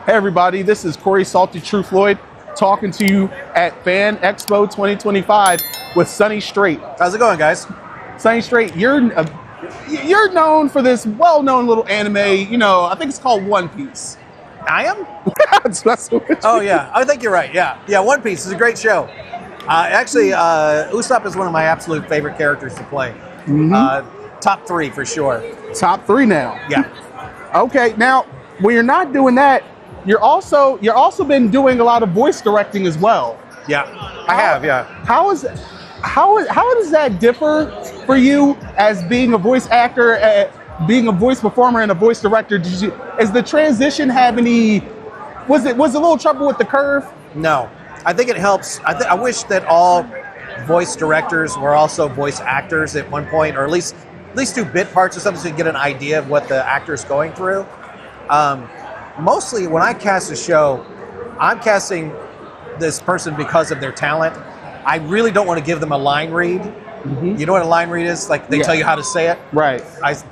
Hey everybody, this is Corey Salty True Floyd talking to you at Fan Expo 2025 with Sonny Strait. How's it going, guys? Sonny Strait, you're known for this well-known little anime. You know, I think it's called One Piece. I am? Oh yeah, I think you're right. Yeah, One Piece is a great show. Actually, Usopp is one of my absolute favorite characters to play. Top 3 for sure. Top 3 now. Yeah. Okay, now when you're not doing that, you're also been doing a lot of voice directing as well. Yeah, I have. Yeah. How does that differ for you as being a voice actor, being a voice performer and a voice director? Is the transition have any? Was it a little trouble with the curve? No, I think it helps. I wish that all voice directors were also voice actors at one point, or at least do bit parts or something so you get an idea of what the actor's going through. Mostly when I cast a show, I'm casting this person because of their talent. I really don't want to give them a line read. You know what a line read is? Like they tell you how to say it? Right.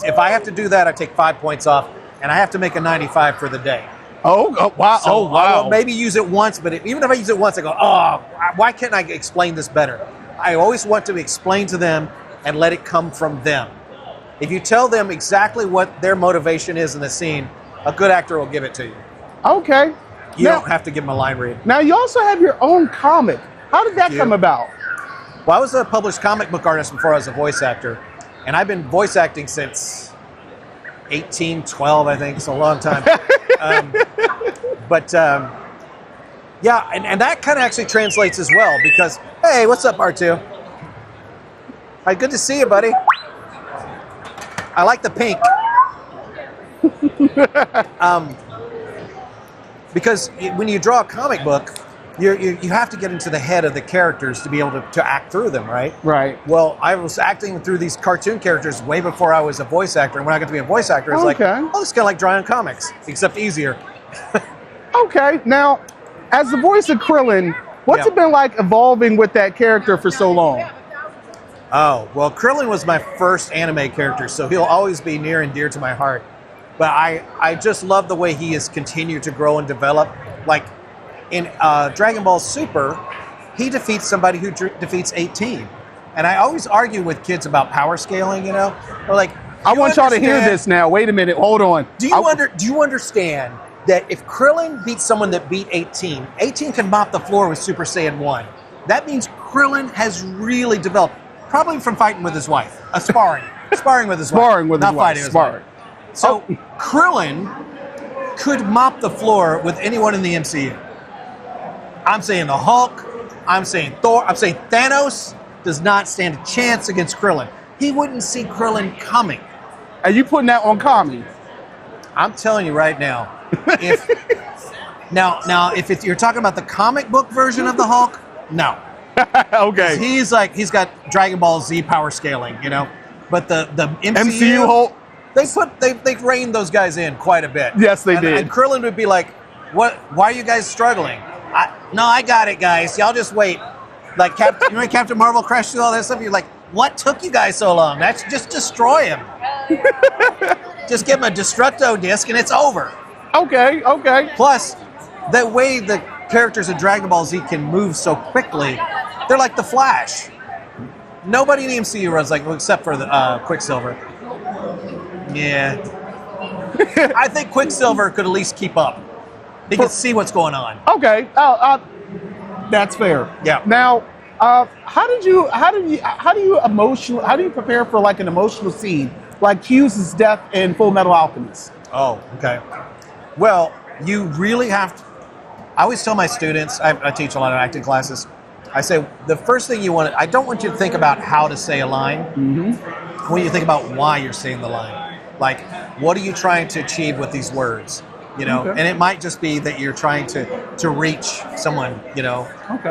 If I have to do that, I take 5 points off, and I have to make a 95 for the day. Oh wow. So wow. I'll maybe use it once, but even if I use it once, I go, oh, why can't I explain this better? I always want to explain to them and let it come from them. If you tell them exactly what their motivation is in the scene, a good actor will give it to you. Okay. You don't have to give them a line read. Now you also have your own comic. How did that come about? Well, I was a published comic book artist before I was a voice actor, and I've been voice acting since 1812, I think. It's a long time. Yeah, and that kind of actually translates as well because, hey, what's up, R2? Hi, good to see you, buddy. I like the pink. Because when you draw a comic book, you have to get into the head of the characters to be able to act through them, right? Right. Well, I was acting through these cartoon characters way before I was a voice actor, and when I got to be a voice actor, it's like, oh, it's kind of like drawing comics, except easier. Okay, now, as the voice of Krillin, what's it been like evolving with that character for so long? Oh, well, Krillin was my first anime character, so he'll always be near and dear to my heart. But I just love the way he has continued to grow and develop. Like in Dragon Ball Super, he defeats somebody who defeats 18. And I always argue with kids about power scaling, you know? They're like, I want y'all to hear this now. Wait a minute, hold on. Do you understand that if Krillin beats someone that beat 18, 18 can mop the floor with Super Saiyan 1. That means Krillin has really developed, probably from fighting with his wife, sparring with his wife. Sparring with his wife. Not fighting with his wife. So Krillin could mop the floor with anyone in the MCU. I'm saying the Hulk, I'm saying Thor, I'm saying Thanos does not stand a chance against Krillin. He wouldn't see Krillin coming. Are you putting that on Kami? I'm telling you right now, if you're talking about the comic book version of the Hulk, no. Okay. He's got Dragon Ball Z power scaling, you know. But the MCU Hulk, they reined those guys in quite a bit. Yes, they did. And Krillin would be like, "What? Why are you guys struggling?" I got it, guys. Y'all just wait. Like Captain Marvel crashed through all that stuff. You're like, what took you guys so long? That's just destroy him. Just give him a Destructo disc and it's over. Okay. Plus, the way the characters in Dragon Ball Z can move so quickly, they're like the Flash. Nobody in the MCU runs like, well, except for the Quicksilver. Yeah. I think Quicksilver could at least keep up. He could see what's going on. Okay. That's fair. Yeah. Now, how do you prepare for like an emotional scene like Hughes' death in Fullmetal Alchemist? Oh, okay. Well, you really have to. I always tell my students, I teach a lot of acting classes, I say, the first thing I don't want you to think about how to say a line. I want you to think about why you're saying the line. Like, what are you trying to achieve with these words? You know, and it might just be that you're trying to reach someone, you know. Okay.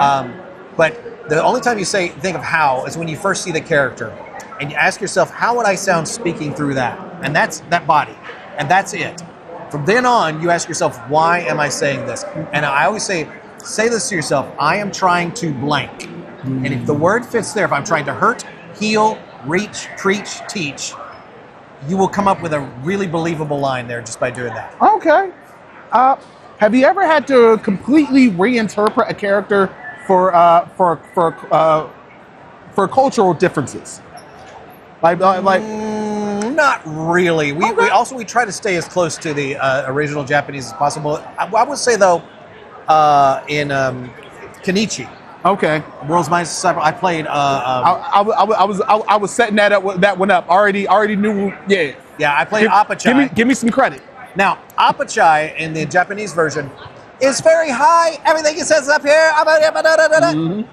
But the only time you think of how is when you first see the character. And you ask yourself, how would I sound speaking through that? And that's that body. And that's it. From then on, you ask yourself, why am I saying this? And I always say this to yourself, I am trying to blank. And if the word fits there, if I'm trying to hurt, heal, reach, preach, teach, you will come up with a really believable line there just by doing that. Okay. Have you ever had to completely reinterpret a character for cultural differences? Not really. We try to stay as close to the original Japanese as possible. I would say though, in Kenichi, Okay. World's Mightiest Disciple, I played. I was setting that one up. Already knew. Yeah. Yeah, I played Apachai. Give me some credit. Now, Apachai in the Japanese version is very high. Everything he says up here.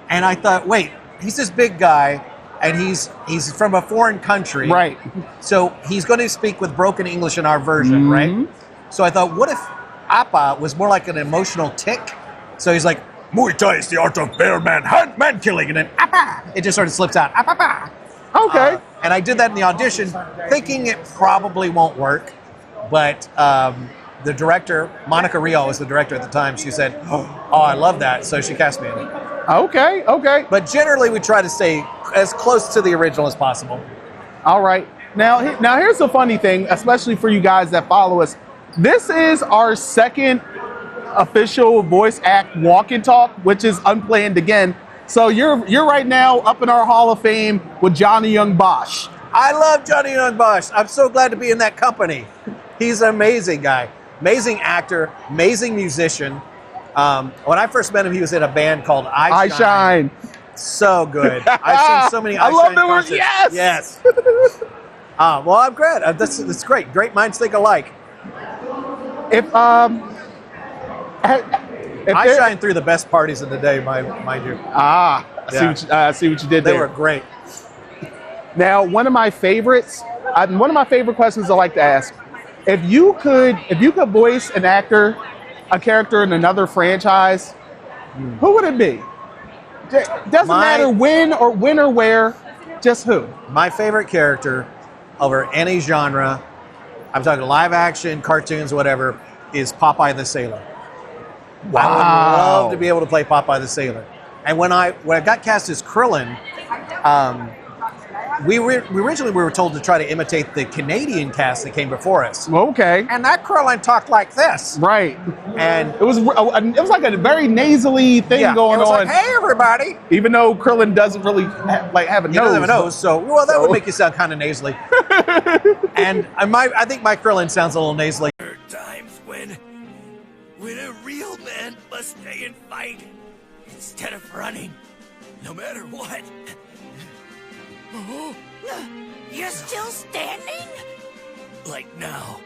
And I thought, wait, he's this big guy, and he's from a foreign country. Right. So he's going to speak with broken English in our version, right? So I thought, what if Appa was more like an emotional tick? So he's like, Muay Thai is the art of bare man killing, and then Appa! It just sort of slips out. Appa! Okay. And I did that in the audition, thinking it probably won't work. But the director, Monica Rio was the director at the time, she said, oh, I love that. So she cast me in it. Okay. But generally, we try to stay as close to the original as possible. All right. Now here's the funny thing, especially for you guys that follow us. This is our second official voice act walk and talk, which is unplanned again. So you're right now up in our Hall of Fame with Johnny Young Bosch. I love Johnny Young Bosch. I'm so glad to be in that company. He's an amazing guy, amazing actor, amazing musician. When I first met him, he was in a band called I Shine. So good. I've seen so many I love Shine the word concerts. yes. Well, I'm glad. That's great. Great minds think alike. If I Shine through the best parties of the day, mind you. I see what you did there. They were great. Now, one of my favorite questions I like to ask: if you could voice a character in another franchise, who would it be? Doesn't matter when or where, just who. My favorite character over any genre, I'm talking live action, cartoons, whatever, is Popeye the Sailor. Wow. I would love to be able to play Popeye the Sailor. And when I got cast as Krillin, we originally were told to try to imitate the Canadian cast that came before us. Okay. And that Krillin talked like this. Right. And it was like a very nasally thing going on. Like, hey everybody. Even though Krillin doesn't really have a nose. He doesn't have a nose, that would make you sound kind of nasally. And I think my Krillin sounds a little nasally. There are times when a real man must stay and fight instead of running, no matter what. Oh. You're still standing? Like now.